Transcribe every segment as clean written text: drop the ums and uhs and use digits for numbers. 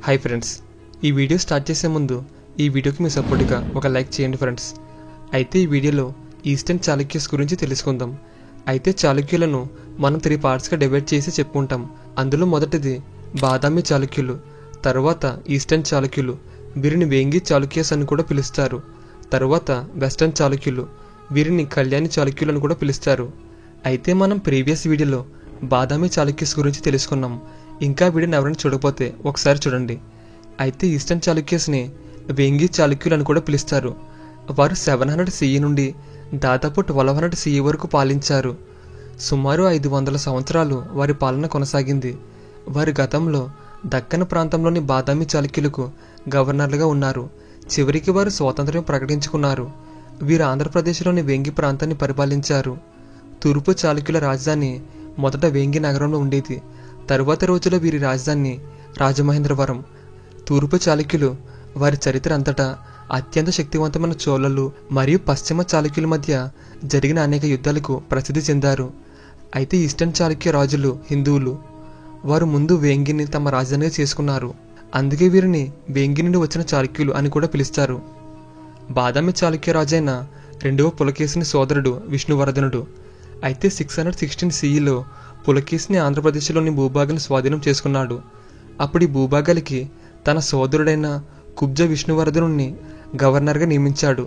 Hi friends, ఈ video start చేసే ముందు ఈ వీడియోకి మీ సపోర్ట్గా ఒక లైక్ చేయండి ఫ్రెండ్స్. అయితే ఈ వీడియోలో ఈస్టర్న్ చాళుక్యస్ గురించి తెలుసుకుందాం. అయితే చాళుక్యులను మనం 3 పార్ట్స్గా డివైడ్ చేసి చెప్పుకుంటాం. అందులో మొదటిది బాదామి చాళుక్యులు, తర్వాత ఈస్టర్న్ చాళుక్యులు, వీరిని వేంగి చాళుక్యస్ అని కూడా పిలుస్తారు. తర్వాత వెస్టర్న్ చాళుక్యులు, వీరిని కళ్యాణి చాళుక్యులు అని కూడా పిలుస్తారు. అయితే మనం ప్రీవియస్ వీడియోలో బాదామి చాళుక్యస్ గురించి తెలుసుకున్నాం. ఇంకా వీడియోని ఎవరైనా చూడకపోతే ఒకసారి చూడండి. అయితే ఈస్టర్న్ చాళుక్యస్ని వేంగి చాళుక్యులు అని కూడా పిలుస్తారు. వారు 700 CE నుండి దాదాపు 1200 CE వరకు పాలించారు. సుమారు 500 సంవత్సరాలు వారి పాలన కొనసాగింది. వారి గతంలో దక్కన్ ప్రాంతంలోని బాదామి చాళుక్యులకు గవర్నర్లుగా ఉన్నారు. చివరికి వారు స్వాతంత్ర్యం ప్రకటించుకున్నారు. వీరు ఆంధ్రప్రదేశ్లోని వేంగి ప్రాంతాన్ని పరిపాలించారు. తూర్పు చాళుక్యుల రాజధాని మొదట వేంగి నగరంలో ఉండేది. తరువాత రోజుల్లో వీరి రాజధాని రాజమహేంద్రవరం. తూర్పు చాళుక్యులు వారి చరిత్ర అంతటా అత్యంత శక్తివంతమైన చోళులు మరియు పశ్చిమ చాళుక్యుల మధ్య జరిగిన అనేక యుద్ధాలకు ప్రసిద్ధి చెందారు. అయితే ఈస్టర్న్ చాళుక్య రాజులు హిందువులు. వారు ముందు వేంగిని తమ రాజధానిగా చేసుకున్నారు. అందుకే వీరిని వేంగి నుండి వచ్చిన చాళుక్యులు అని కూడా పిలుస్తారు. బాదామి చాళుక్య రాజైన 2వ పులకేశిని సోదరుడు విష్ణువర్ధనుడు. అయితే 616 CEలో పులకేశిని ఆంధ్రప్రదేశ్లోని భూభాగాలను స్వాధీనం చేసుకున్నాడు. అప్పుడు ఈ భూభాగాలకి తన సోదరుడైన కుబ్జ విష్ణువర్ధనుడిని గవర్నర్గా నియమించాడు.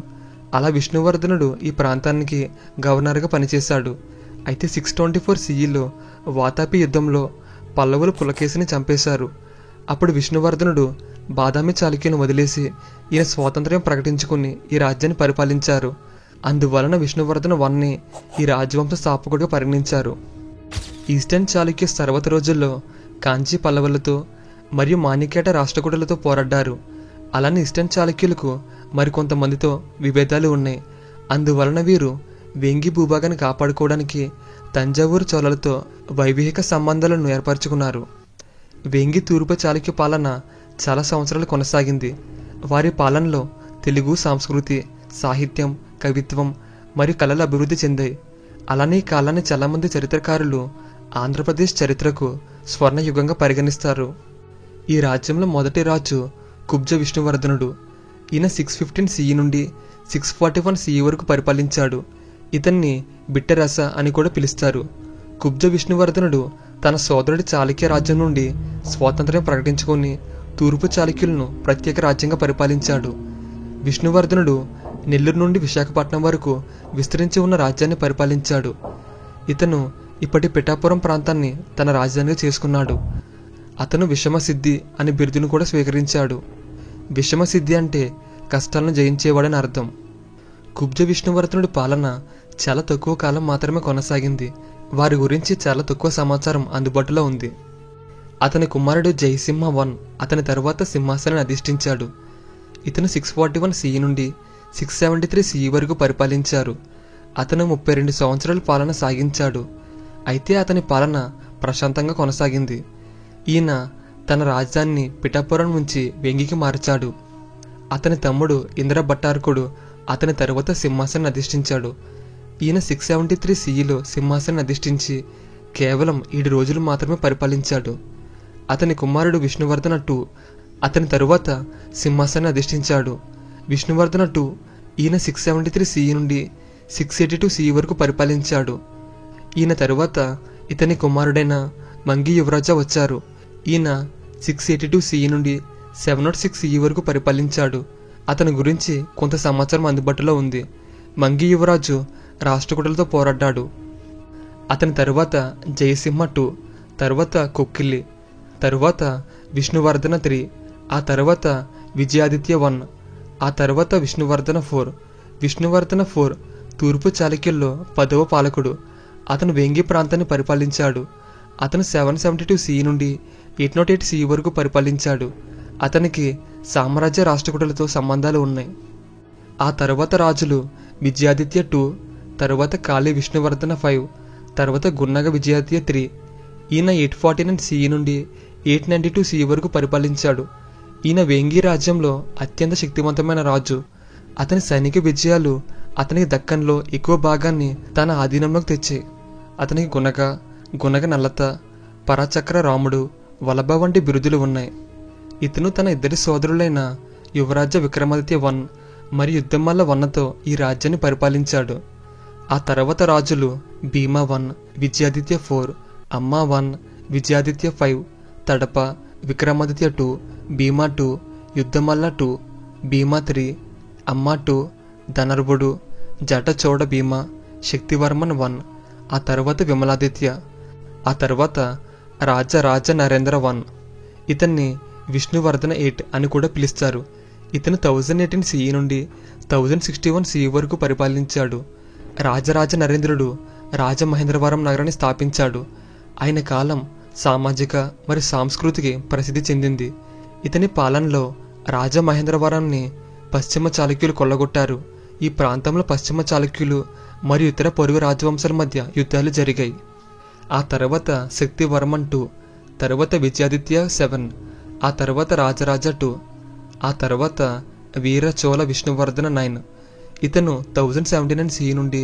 అలా విష్ణువర్ధనుడు ఈ ప్రాంతానికి గవర్నర్గా పనిచేశాడు. అయితే 624 CEలో వాతాపి యుద్ధంలో పల్లవులు పులకేశిని చంపేశారు. అప్పుడు విష్ణువర్ధనుడు బాదామి చాళుక్యులను వదిలేసి ఈయన స్వాతంత్ర్యం ప్రకటించుకుని ఈ రాజ్యాన్ని పరిపాలించారు. అందువలన విష్ణువర్ధన వన్ని ఈ రాజవంశ స్థాపకుడిగా పరిగణించారు. ఈస్టర్న్ చాళుక్యస్ తర్వాత రోజుల్లో కాంచీ పల్లవులతో మరియు మాణిక్యాట రాష్ట్రకూటులతో పోరాడారు. అలానే ఈస్టర్న్ చాళుక్యులకు మరికొంతమందితో విభేదాలు ఉన్నాయి. అందువలన వీరు వేంగి భూభాగాన్ని కాపాడుకోవడానికి తంజావూరు చోళులతో వైవాహిక సంబంధాలను ఏర్పరచుకున్నారు. వేంగి తూర్పు చాళుక్య పాలన చాలా సంవత్సరాలు కొనసాగింది. వారి పాలనలో తెలుగు సంస్కృతి, సాహిత్యం, కవిత్వం మరియు కళలు అభివృద్ధి చెందాయి. అలానే ఈ కాలాన్ని చాలామంది చరిత్రకారులు ఆంధ్రప్రదేశ్ చరిత్రకు స్వర్ణయుగంగా పరిగణిస్తారు. ఈ రాజ్యంలో మొదటి రాజు కుబ్జ విష్ణువర్ధనుడు. ఈయన 615 CE నుండి 641 CE వరకు పరిపాలించాడు. ఇతన్ని బిట్టరస అని కూడా పిలుస్తారు. కుబ్జ విష్ణువర్ధనుడు తన సోదరుడి చాళుక్య రాజ్యం నుండి స్వాతంత్ర్యం ప్రకటించుకొని తూర్పు చాళుక్యులను ప్రత్యేక రాజ్యంగా పరిపాలించాడు. విష్ణువర్ధనుడు నెల్లూరు నుండి విశాఖపట్నం వరకు విస్తరించి ఉన్న రాజ్యాన్ని పరిపాలించాడు. ఇతను ఇప్పటి పిఠాపురం ప్రాంతాన్ని తన రాజధానిగా చేసుకున్నాడు. అతను విషమసిద్ధి అనే బిరుదును కూడా స్వీకరించాడు. విషమసిద్ధి అంటే కష్టాలను జయించేవాడని అర్థం. కుబ్జ విష్ణువర్ధనుడి పాలన చాలా తక్కువ కాలం మాత్రమే కొనసాగింది. వారి గురించి చాలా తక్కువ సమాచారం అందుబాటులో ఉంది. అతని కుమారుడు జయసింహ I అతని తరువాత సింహాసనాన్ని అధిష్ఠించాడు. ఇతను 641 CE నుండి 673 CE వరకు పరిపాలించారు. అతను 32 సంవత్సరాల పాలన సాగించాడు. అయితే అతని పాలన ప్రశాంతంగా కొనసాగింది. ఈయన తన రాజధానిని పిఠాపురం నుంచి వేంగికి మార్చాడు. అతని తమ్ముడు ఇంద్ర భట్టారకుడు అతని తరువాత సింహాసనాన్ని అధిష్ఠించాడు. ఈయన 673 CEలో సింహాసనాన్ని అధిష్ఠించి కేవలం 7 రోజులు మాత్రమే పరిపాలించాడు. అతని కుమారుడు విష్ణువర్ధన II అతని తరువాత సింహాసనాన్ని అధిష్ఠించాడు. విష్ణువర్ధన II ఈయన 673 CE నుండి 682 CE వరకు పరిపాలించాడు. ఈయన తరువాత ఇతని కుమారుడైన మంగి యువరాజ వచ్చారు. ఈయన 682 CE నుండి 706 CE వరకు పరిపాలించాడు. అతని గురించి కొంత సమాచారం అందుబాటులో ఉంది. మంగి యువరాజు రాష్ట్రకూటులతో పోరాడ్డాడు. అతని తరువాత జయసింహ II, తరువాత కొక్కిల్లి, తరువాత విష్ణువర్ధన III, ఆ తర్వాత విజయాదిత్య I, ఆ తర్వాత విష్ణువర్ధన IV. విష్ణువర్ధన IV తూర్పు చాళుక్యుల్లో 10వ పాలకుడు. అతను వేంగి ప్రాంతాన్ని పరిపాలించాడు. అతను 772 CE నుండి 808 CE వరకు పరిపాలించాడు. అతనికి సామ్రాజ్య రాష్ట్రకూటులతో సంబంధాలు ఉన్నాయి. ఆ తర్వాత రాజులు విజయాదిత్య II, తరువాత కాళీ విష్ణువర్ధన V, తర్వాత గున్నగ విజయాదిత్య III. ఈయన 849 CE నుండి 892 CE వరకు పరిపాలించాడు. ఈయన వేంగి రాజ్యంలో అత్యంత శక్తివంతమైన రాజు. అతని సైనిక విజయాలు అతనికి దక్కన్లో ఎక్కువ భాగాన్ని తన ఆధీనంలోకి తెచ్చాయి. అతనికి గునగ నల్లత, పరాచక్ర రాముడు, వలభ వంటి బిరుదులు ఉన్నాయి. ఇతను తన ఇద్దరి సోదరులైన యువరాజ విక్రమాదిత్య 1 మరియు యుద్ధమల్ల 1తో ఈ రాజ్యాన్ని పరిపాలించాడు. ఆ తర్వాత రాజులు భీమా 1, విజయాదిత్య 4, అమ్మా 1, విజయాదిత్య 5, తడప, విక్రమాదిత్య 2, భీమా 2, యుద్ధమల్ల 2, భీమా 3, అమ్మా 2, ధనర్వుడు, జటచోడ భీమా, శక్తివర్మన్ 1, ఆ తర్వాత విమలాదిత్య, ఆ తర్వాత రాజ నరేంద్ర 1. ఇతన్ని విష్ణువర్ధన 8 అని కూడా పిలుస్తారు. ఇతను 1018 CE నుండి 1061 CE వరకు పరిపాలించాడు. రాజరాజ నరేంద్రుడు రాజమహేంద్రవరం నగరాన్ని స్థాపించాడు. ఆయన కాలం సామాజిక మరియు సాంస్కృతికి ప్రసిద్ధి చెందింది. ఇతని పాలనలో రాజమహేంద్రవరాన్ని పశ్చిమ చాళుక్యులు కొల్లగొట్టారు. ఈ ప్రాంతంలో పశ్చిమ చాళుక్యులు మరియు ఇతర పొరుగు రాజవంశాల మధ్య యుద్ధాలు జరిగాయి. ఆ తర్వాత శక్తివర్మన్ 2, తర్వాత విజయాదిత్య 7, ఆ తర్వాత రాజరాజ 2, ఆ తర్వాత వీరచోళ విష్ణువర్ధన 9. ఇతను 1079 CE నుండి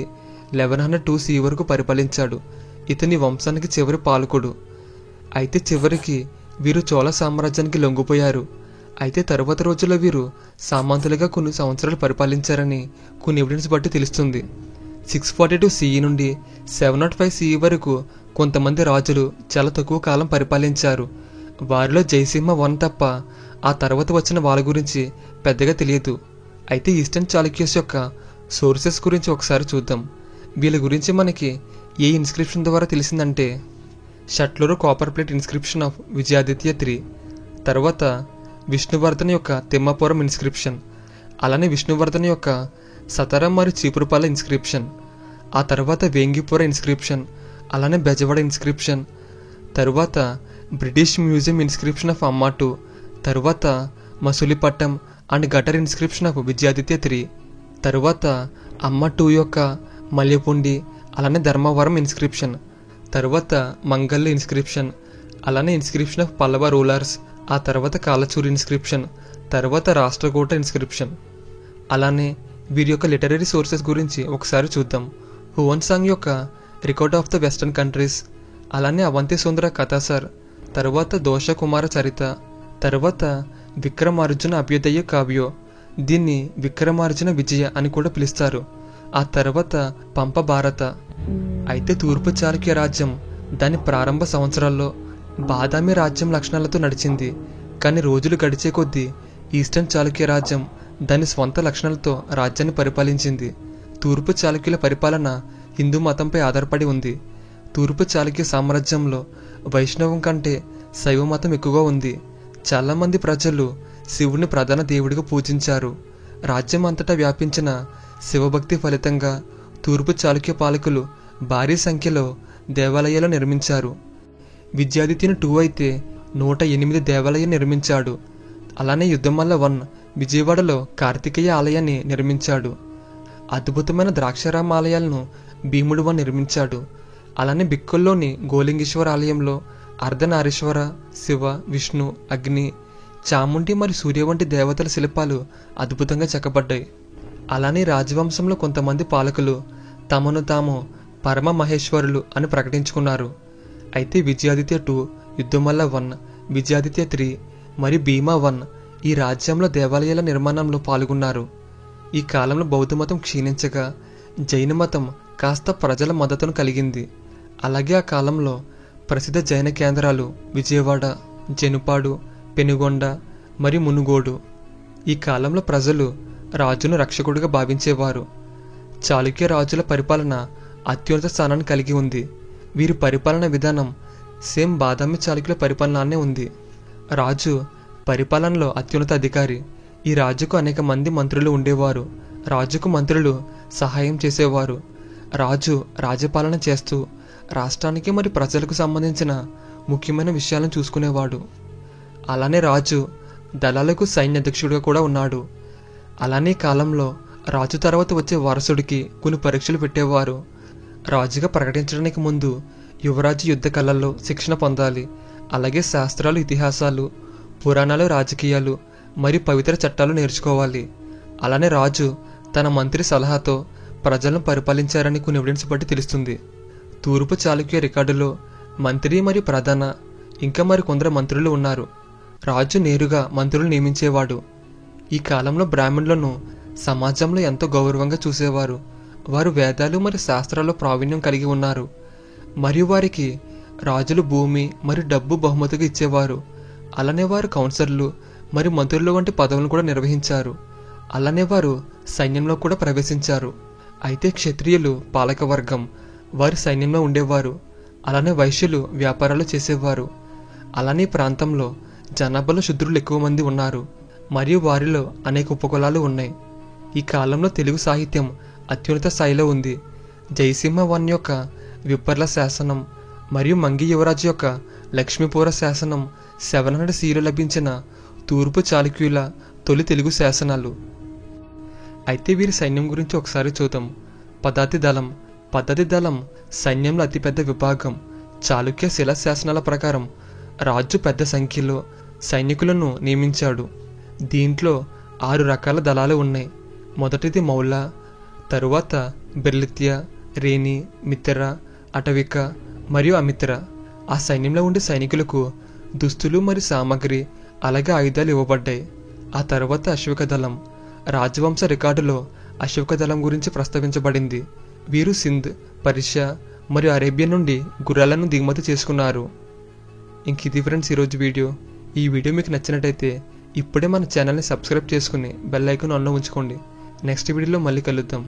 1102 CE వరకు పరిపాలించాడు. ఇతని వంశానికి చివరి పాలకుడు. అయితే చివరికి వీరు చోళ సామ్రాజ్యానికి లొంగిపోయారు. అయితే తరువాత రోజుల్లో వీరు సామంతులుగా కొన్ని సంవత్సరాలు పరిపాలించారని కొన్ని ఎవిడెన్స్ బట్టి తెలుస్తుంది. 642 CE నుండి 705 CE వరకు కొంతమంది రాజులు చాలా తక్కువ కాలం పరిపాలించారు. వారిలో జయసింహ 1 తప్ప ఆ తర్వాత వచ్చిన వాళ్ళ గురించి పెద్దగా తెలియదు. అయితే ఈస్టర్న్ చాళుక్యస్ యొక్క సోర్సెస్ గురించి ఒకసారి చూద్దాం. వీళ్ళ గురించి మనకి ఏ ఇన్స్క్రిప్షన్ ద్వారా తెలిసిందంటే షట్లూరు copper plate inscription of Vijayaditya 3, తర్వాత విష్ణువర్ధన్ యొక్క తిమ్మాపురం ఇన్స్క్రిప్షన్, అలానే విష్ణువర్ధన్ యొక్క సతరం మరియు చీపురుపాల ఇన్స్క్రిప్షన్, ఆ తర్వాత వేంగిపుర ఇన్స్క్రిప్షన్, అలానే బెజవాడ ఇన్స్క్రిప్షన్, తరువాత బ్రిటిష్ మ్యూజియం ఇన్స్క్రిప్షన్ ఆఫ్ అమ్మా 2, తరువాత మసూలిపట్టం and gutter inscription of Vijayaditya 3, తరువాత అమ్మ 2 యొక్క మల్యపుండి, అలానే ధర్మవరం ఇన్స్క్రిప్షన్, తరువాత మంగళ ఇన్స్క్రిప్షన్, అలానే ఇన్స్క్రిప్షన్ ఆఫ్ పల్లవ రూలర్స్, ఆ తర్వాత కాలచూరు ఇన్స్క్రిప్షన్, తర్వాత రాష్ట్రకూట ఇన్స్క్రిప్షన్. అలానే వీరి యొక్క లిటరరీ సోర్సెస్ గురించి ఒకసారి చూద్దాం. హువన్సాంగ్ యొక్క record of the western countries, అలానే అవంతి సుందర కథాసర్, తరువాత దోషకుమార చరిత, తరువాత విక్రమార్జున అభ్యుదయ కావ్యో, దీన్ని విక్రమార్జున విజయ అని కూడా పిలుస్తారు. ఆ తర్వాత పంప భారత. అయితే తూర్పు చాళుక్య రాజ్యం దాని ప్రారంభ సంవత్సరాల్లో బాదామి రాజ్యం లక్షణాలతో నడిచింది. కానీ రోజులు గడిచే కొద్దీ ఈస్టర్న్ చాళుక్య రాజ్యం దాని స్వంత లక్షణాలతో రాజ్యాన్ని పరిపాలించింది. తూర్పు చాళుక్యుల పరిపాలన హిందూ మతంపై ఆధారపడి ఉంది. తూర్పు చాళుక్య సామ్రాజ్యంలో వైష్ణవం కంటే శైవ మతం ఎక్కువగా ఉంది. చాలామంది ప్రజలు శివుని ప్రధాన దేవుడిగా పూజించారు. రాజ్యం అంతటా వ్యాపించిన శివభక్తి ఫలితంగా తూర్పు చాళుక్య పాలకులు భారీ సంఖ్యలో దేవాలయాలు నిర్మించారు. విజయాదిత్యుని 2 అయితే 108 దేవాలయాలు నిర్మించాడు. అలానే యుద్ధమల్ల 1 విజయవాడలో కార్తికేయ ఆలయాన్ని నిర్మించాడు. అద్భుతమైన ద్రాక్షారామ ఆలయాలను భీముడు 1 నిర్మించాడు. అలానే బిక్కుల్లోని గోలింగేశ్వర ఆలయంలో అర్ధనారీశ్వర, శివ, విష్ణు, అగ్ని, చాముండి మరియు సూర్య వంటి దేవతల శిల్పాలు అద్భుతంగా చెక్కబడ్డాయి. అలానే రాజవంశంలో కొంతమంది పాలకులు తమను తాము పరమ మహేశ్వరులు అని ప్రకటించుకున్నారు. అయితే విజయాదిత్య 2, యుద్ధమల్ల 1, విజయాదిత్య 3 మరియు భీమా 1 ఈ రాజ్యంలో దేవాలయాల నిర్మాణంలో పాల్గొన్నారు. ఈ కాలంలో బౌద్ధ మతం క్షీణించగా జైన మతం కాస్త ప్రజల మద్దతును కలిగింది. అలాగే ఆ కాలంలో ప్రసిద్ధ జైన కేంద్రాలు విజయవాడ, జనుపాడు, పెనుగొండ మరియు మునుగోడు. ఈ కాలంలో ప్రజలు రాజును రక్షకుడిగా భావించేవారు. చాళుక్య రాజుల పరిపాలన అత్యున్నత స్థానాన్ని కలిగి ఉంది. వీరి పరిపాలన విధానం సేమ్ బాదామి చాళుక్యుల పరిపాలననే ఉంది. రాజు పరిపాలనలో అత్యున్నత అధికారి. ఈ రాజుకు అనేక మంది మంత్రులు ఉండేవారు. రాజుకు మంత్రులు సహాయం చేసేవారు. రాజు రాజ్యపాలన చేస్తూ రాష్ట్రానికి మరియు ప్రజలకు సంబంధించిన ముఖ్యమైన విషయాలను చూసుకునేవాడు. అలానే రాజు దళాలకు సైన్య అధ్యక్షుడిగా కూడా ఉన్నాడు. అలానే కాలంలో రాజు తర్వాత వచ్చే వారసుడికి కొన్ని పరీక్షలు పెట్టేవారు. రాజుగా ప్రకటించడానికి ముందు యువరాజు యుద్ధ కళల్లో శిక్షణ పొందాలి. అలాగే శాస్త్రాలు, ఇతిహాసాలు, పురాణాలు, రాజకీయాలు మరియు పవిత్ర చట్టాలు నేర్చుకోవాలి. అలానే రాజు తన మంత్రి సలహాతో ప్రజలను పరిపాలించారని కొన్ని ఎవిడెన్స్ బట్టి తెలుస్తుంది. తూర్పు చాళుక్య రికార్డులో మంత్రి మరియు ప్రధాన ఇంకా మరి కొందరు మంత్రులు ఉన్నారు. రాజు నేరుగా మంత్రులు నియమించేవాడు. ఈ కాలంలో బ్రాహ్మణులను సమాజంలో ఎంతో గౌరవంగా చూసేవారు. వారు వేదాలు మరియు శాస్త్రాల్లో ప్రావీణ్యం కలిగి ఉన్నారు. మరియు వారికి రాజులు భూమి మరియు డబ్బు బహుమతిగా ఇచ్చేవారు. అలానే వారు కౌన్సిలర్లు మరియు మంత్రులు వంటి పదవులను కూడా నిర్వహించారు. అలానే వారు సైన్యంలో కూడా ప్రవేశించారు. అయితే క్షత్రియులు పాలకవర్గం, వారు సైన్యంలో ఉండేవారు. అలానే వైశ్యులు వ్యాపారాలు చేసేవారు. అలానే ప్రాంతంలో జనాభాలో శూద్రులు ఎక్కువ మంది ఉన్నారు మరియు వారిలో అనేక ఉపకులాలు ఉన్నాయి. ఈ కాలంలో తెలుగు సాహిత్యం అత్యున్నత స్థాయిలో ఉంది. జయసింహ వన్ యొక్క విప్పర్ల శాసనం మరియు మంగి యువరాజు యొక్క లక్ష్మీపుర శాసనం 700 CEలో లభించిన తూర్పు చాళుక్యుల తొలి తెలుగు శాసనాలు. అయితే వీరి సైన్యం గురించి ఒకసారి చూద్దాం. పద్ధతి దళం సైన్యంలో అతిపెద్ద విభాగం. చాళుక్య శిలా శాసనాల ప్రకారం రాజు పెద్ద సంఖ్యలో సైనికులను నియమించాడు. దీంట్లో 6 రకాల దళాలు ఉన్నాయి. మొదటిది మౌల, తరువాత బిర్లిత్య, రేణి, మిత్ర, అటవిక మరియు అమిత్ర. ఆ సైన్యంలో ఉండే సైనికులకు దుస్తులు మరియు సామాగ్రి అలాగే ఆయుధాలు ఇవ్వబడ్డాయి. ఆ తర్వాత అశ్విక దళం. రాజవంశ రికార్డులో అశ్విక దళం గురించి ప్రస్తావించబడింది. వీరు సింధ్, పర్షియా మరియు అరేబియా నుండి గుర్రాలను దిగుమతి చేసుకున్నారు. ఇంక ఇది ఫ్రెండ్స్ ఈరోజు వీడియో. ఈ వీడియో మీకు నచ్చినట్టయితే ఇప్పుడే మన ఛానల్ని సబ్స్క్రైబ్ చేసుకుని బెల్ ఐకాన్ ఆన్లో ఉంచుకోండి. నెక్స్ట్ వీడియోలో మళ్ళీ కలుద్దాం.